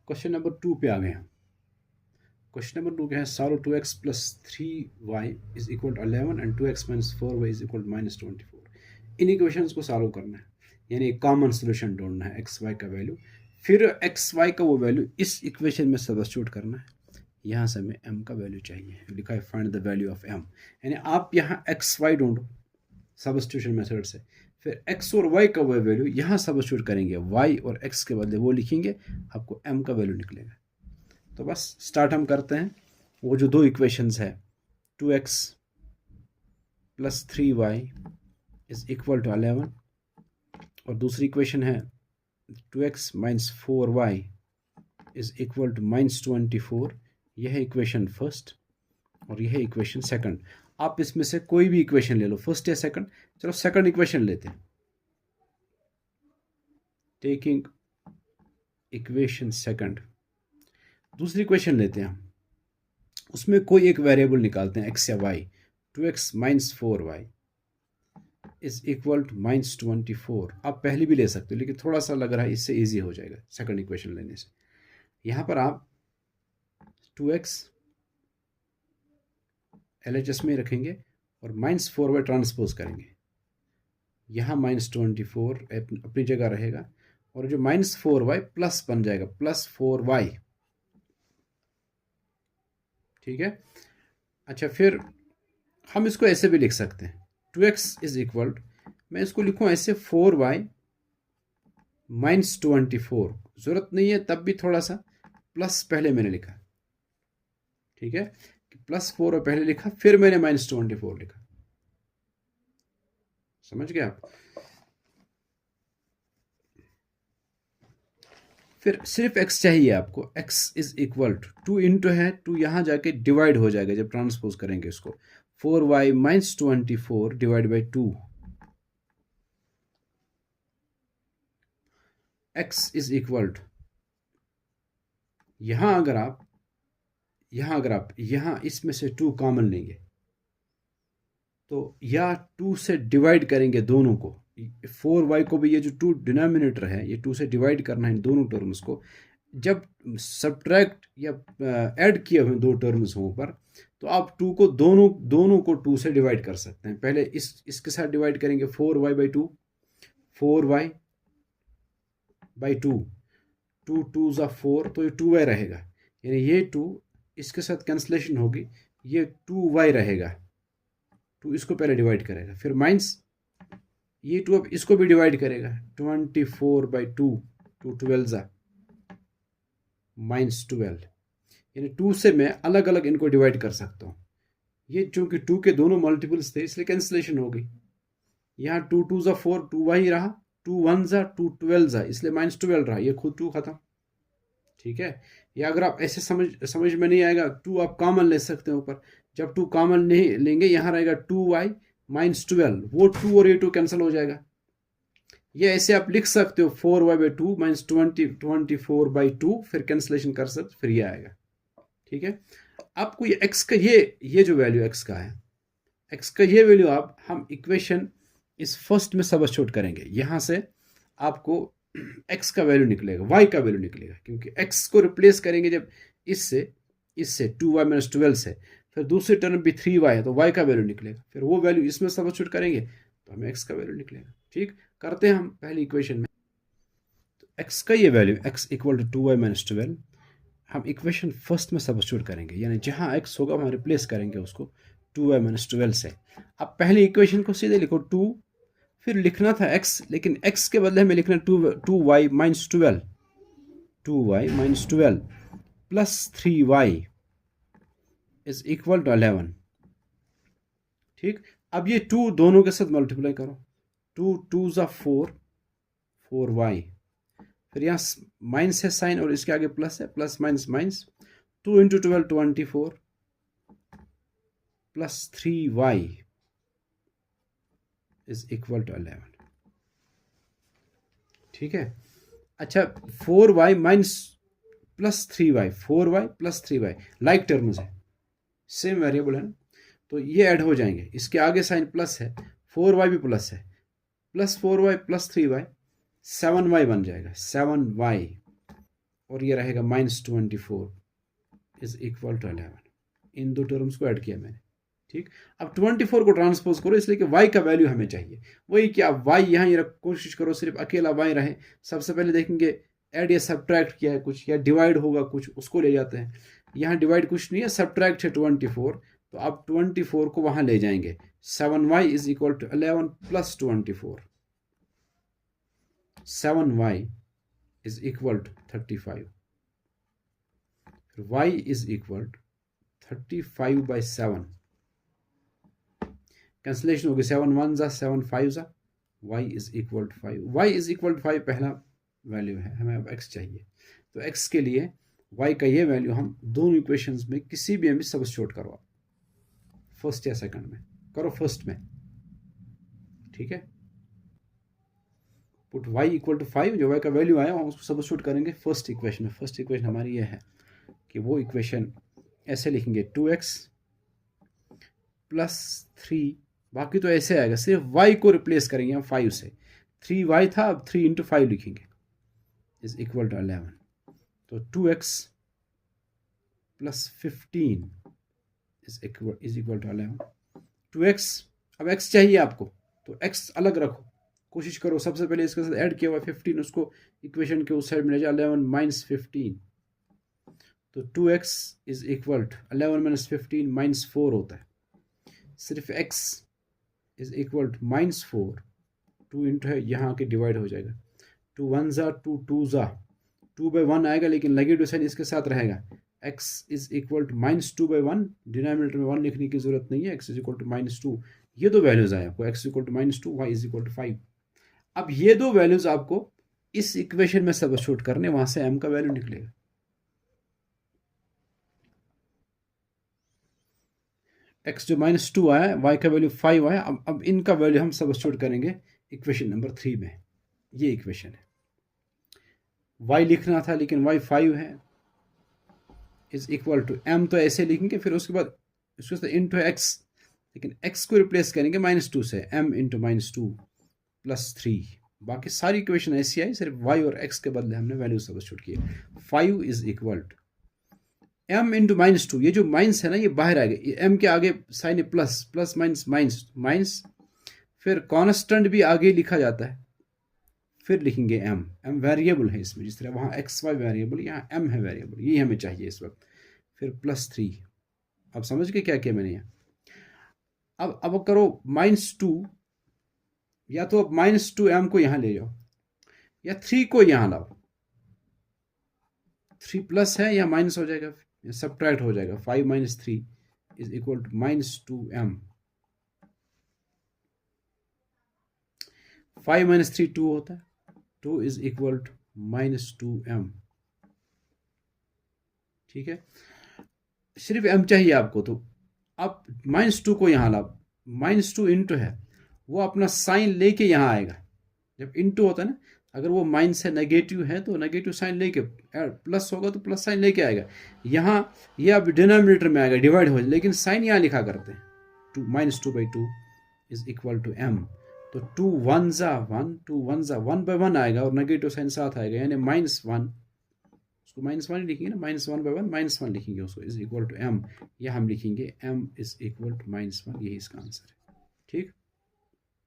Question number 2 पे आ गए हैं। क्वेश्चन नंबर 2 क्या है, solve 2x plus 3y is equal to 11 and 2x minus 4y is equal to minus 24। इन equations को सॉल्व करना है, यानी एक कॉमन सोल्यूशन ढूंढना है एक्स वाई का वैल्यू, फिर एक्स वाई का वो वैल्यू इस इक्वेशन में सब्स्टिट्यूट करना है। यहाँ से हमें m का वैल्यू चाहिए, लिखा है find the value of m, यानी आप यहाँ एक्स वाई ढूंढो सब्स्टिट्यूशन मेथड से, फिर x और y का वो वैल्यू यहाँ सब्स्टिट्यूट करेंगे, y और x के बदले वो लिखेंगे, आपको m का वैल्यू निकलेगा। तो बस स्टार्ट हम करते हैं। वो जो दो इक्वेशंस है 2x plus 3y is equal to 11 और दूसरी इक्वेशन है 2x minus 4y is equal to minus 24। यह है इक्वेशन फर्स्ट और यह है इक्वेशन सेकंड। आप इसमें से कोई भी इक्वेशन ले लो, फर्स्ट या सेकंड। चलो सेकंड इक्वेशन लेते हैं। टेकिंग इक्वेशन सेकंड, दूसरी इक्वेशन लेते हैं हम, उसमें कोई एक वेरिएबल निकालते हैं x या y। 2x minus 4y is equal to minus 24। आप पहले भी ले सकते हो, लेकिन थोड़ा सा लग रहा है इससे इजी हो जाएगा सेकंड इक्वेशन लेने से। यहां पर आप 2x LHS में रखेंगे और माइनस 4y ट्रांसपोज करेंगे। यहाँ माइनस 24 अपनी जगह रहेगा और जो माइनस 4y प्लस बन जाएगा प्लस 4y। ठीक है। अच्छा, फिर हम इसको ऐसे भी लिख सकते हैं 2x इज इक्वल, मैं इसको लिखूं ऐसे 4y माइनस 24। जरूरत नहीं है तब भी थोड़ा सा प्लस पहले मैंने लिखा, ठीक है, प्लस 4 पहले लिखा फिर मैंने माइनस 24 लिखा। समझ गए आप? फिर सिर्फ x चाहिए आपको। x is equal to 2 into है 2 यहां जाके डिवाइड हो जाएगा जब ट्रांसपोज करेंगे इसको। 4y minus 24 divide by 2। x is equal to यहां अगर आप यहां इसमें से 2 कॉमन लेंगे तो या 2 से डिवाइड करेंगे दोनों को, 4y को भी, ये जो 2 डिनोमिनेटर है ये 2 से डिवाइड करना है इन दोनों टर्म्स को। जब सब्ट्रैक्ट या ऐड किए हुए दो टर्म्स हों पर, तो आप 2 को दोनों को 2 से डिवाइड कर सकते हैं। पहले इसके साथ डिवाइड करेंगे 4y बाई 2, 4y बाई 2, 2 2 ज़ा 4, तो ये 2y रहेगा, यानी ये 2 इसके साथ कैंसलेशन होगी, ये 2y रहेगा। 2 इसको पहले डिवाइड करेगा, फिर माइनस ये 2 अब इसको भी डिवाइड करेगा, 24 बाई 2, 2 12 ज़ा माइनस 12, यानी 2 से मैं अलग अलग इनको डिवाइड कर सकता हूँ। ये चूंकि 2 के दोनों मल्टीपल्स थे इसलिए कैंसलेशन हो गई। यहाँ 2 2 ज़ा 4, 2y रहा, 2 1 ज़ा 2 12 ज़ा, इसलिए माइनस 12 रहा, ये खुद 2 खत्म। ठीक है। या अगर आप ऐसे समझ में नहीं आएगा, 2 आप कॉमन ले सकते हो ऊपर। जब 2 कॉमन नहीं लेंगे, यहाँ रहेगा 2y माइनस 12, वो 2 और ये 2 कैंसिल हो जाएगा। ये ऐसे आप लिख सकते हो 4y बाई 2 माइनस 24 बाई 2, फिर कैंसिलेशन कर सकते, फिर ये आएगा। ठीक है। आपको ये x का ये जो वैल्यू x का है, x का ये वैल्यू हम इक्वेशन इस फर्स्ट में सब्स्टिट्यूट करेंगे। यहाँ से आपको x का वैल्यू निकलेगा, y का वैल्यू निकलेगा, क्योंकि x को रिप्लेस करेंगे जब इससे 2y माइनस 12 से, फिर दूसरी टर्म भी 3y है तो y का वैल्यू निकलेगा, फिर वो वैल्यू इसमें सब्स्टिट्यूट करेंगे तो हमें x का वैल्यू निकलेगा। ठीक, करते हैं हम पहली इक्वेशन में। तो x का ये value x equal to 2y minus 12 हम इक्वेशन फर्स्ट में सब्स्टिट्यूट करेंगे, यानी जहाँ x होगा वहाँ रिप्लेस करेंगे उसको 2y माइनस 12 से। अब पहली इक्वेशन को सीधे लिखो 2, फिर लिखना था x, लेकिन x के बदले हमें लिखना 2y minus 12, 2y minus 12 plus 3y is equal to 11। ठीक, अब ये 2 दोनों के साथ मल्टीप्लाई करो, 2 2 ज़ा 4, 4y, फिर यहाँ माइनस है साइन और इसके आगे प्लस है, plus minus minus, 2 into 12 24 plus 3y is equal to 11। ठीक है। अच्छा, 4y minus plus 3y, 4y plus 3y like terms है, सेम वेरिएबल है ना, तो ये ऐड हो जाएंगे। इसके आगे साइन प्लस है, 4y भी प्लस है, plus 4y plus 3y 7y बन जाएगा, 7y और ये रहेगा -24 इज इक्वल टू 11। इन दो टर्म्स को ऐड किया मैंने, ठीक। अब 24 को ट्रांसपोज करो, इसलिए कि y का वैल्यू हमें चाहिए। वही कि आप y यहाँ ही कोशिश करो सिर्फ अकेला y रहे। सबसे पहले देखेंगे ऐड या सब्ट्रैक्ट किया है कुछ, या डिवाइड होगा कुछ, उसको ले जाते हैं। यहाँ डिवाइड कुछ नहीं है, सब्ट्रैक्ट है 24, तो आप 24 को वहां ले जाएंगे। 7y is equal to 11 plus 24, 7y is equal to 35, फिर y is equal to 35/7, cancellation होगी, 7 1 जा 7 5 जा, y is equal to 5। y is equal to 5 पहला वैल्यू है, हमें अब x चाहिए। तो x के लिए y का ये वैल्यू हम दोनों इक्वेशंस में किसी भी हमें सब्स्टिट्यूट करवा, फर्स्ट या सेकंड में करो, फर्स्ट में, ठीक है। पुट y इक्वल टू 5, जो y का वैल्यू आया हम उसको सब्स्टिट्यूट करेंगे फर्स्ट इक्वेशन में। फर्स्ट इक्वेशन हमारी ये है कि वो इक्वेशन ऐसे लिखेंगे 2x प्लस 3, बाकी तो ऐसे आएगा, सिर्फ y को रिप्लेस करेंगे हम 5 से। 3y था, अब 3 इंटू 5 लिखेंगे, इज इक्वल टू 11। तो 2x plus 15 is equal to 11। 2x, अब x चाहिए आपको, तो x अलग रखो, कोशिश करो सबसे पहले इसके साथ ऐड किया हुआ 15, उसको इक्वेशन के उस साइड में ले जाओ, 11 माइनस 15, तो 2x is equal to 11 minus 15 minus 4 होता है। सिर्फ x is equal to -4, 2 into है, यहाँ आके डिवाइड हो जाएगा, 2 1 जा 2 2 जा, 2/1 आएगा, लेकिन नेगेटिव साइन इसके साथ रहेगा। x is equal to -2/1, denominator में 1 लिखने की जरूरत नहीं है, x इज इक्वल टू -2। ये दो वैल्यूज आए आपको, x equal to -2, y is equal to 5। अब ये दो वैल्यूज आपको इस इक्वेशन में सब्स्टिट्यूट करने, वहां से m का वैल्यू निकलेगा। x जो -2 आया, y का वैल्यू 5 आया। अब इनका वैल्यू हम सब्स्टिट्यूट करेंगे इक्वेशन नंबर 3 में। ये इक्वेशन है, y लिखना था लेकिन y 5 है, इज इक्वल टू m, तो ऐसे लिखेंगे, फिर उसके बाद इसके साथ इंटू x, लेकिन x को रिप्लेस करेंगे -2 से, m इंटू -2 प्लस 3। बाकी सारी इक्वेशन ऐसी आई, सिर्फ y और x के बदले हमने वैल्यू सब्स्टिट्यूट किए। 5 is equal to m into -2, ये जो माइनस है ना, ये बाहर आ गया, m के आगे साइन है plus, plus minus minus minus, फिर कांस्टेंट भी आगे लिखा जाता है, फिर लिखेंगे m वेरिएबल है इसमें, जिस तरह वहाँ xy वेरिएबल, यहाँ m है वेरिएबल, यही हमें चाहिए इस वक्त, फिर प्लस 3। अब समझ गए क्या किया मैंने यहाँ। अब करो -2, या तो अब -2m को यहाँ ले जाओ, या 3 को यहाँ लाओ, 3 प्लस है या माइनस हो जाएगा, सब्ट्रैक्ट हो जाएगा, 5 - 3 इज इक्वल टू -2m। 5 - 3 2 होता है, 2 इज इक्वल टू -2m, ठीक है। सिर्फ m चाहिए आपको, तो आप -2 को यहाँ लाओ, -2 इंटू है, वो अपना साइन लेके यहाँ आएगा। जब इंटू होता है ना, अगर वो माइनस है, नेगेटिव है, तो नेगेटिव साइन लेके, प्लस होगा तो प्लस साइन लेके आएगा। यहाँ ये अब डिनोमिनेटर में आएगा, डिवाइड हो जाए, लेकिन साइन यहाँ लिखा करते हैं, -2/2 इज इक्वल टू m। तो 2 1 जा 1, 2 1 जा 1/1 आएगा, और नेगेटिव साइन साथ आएगा, यानी -1, उसको -1 लिखेंगे ना, -1/1 -1 लिखेंगे उसको, इज इक्वल टू m, या हम लिखेंगे m इज इक्वल टू -1, यही इसका आंसर है, ठीक।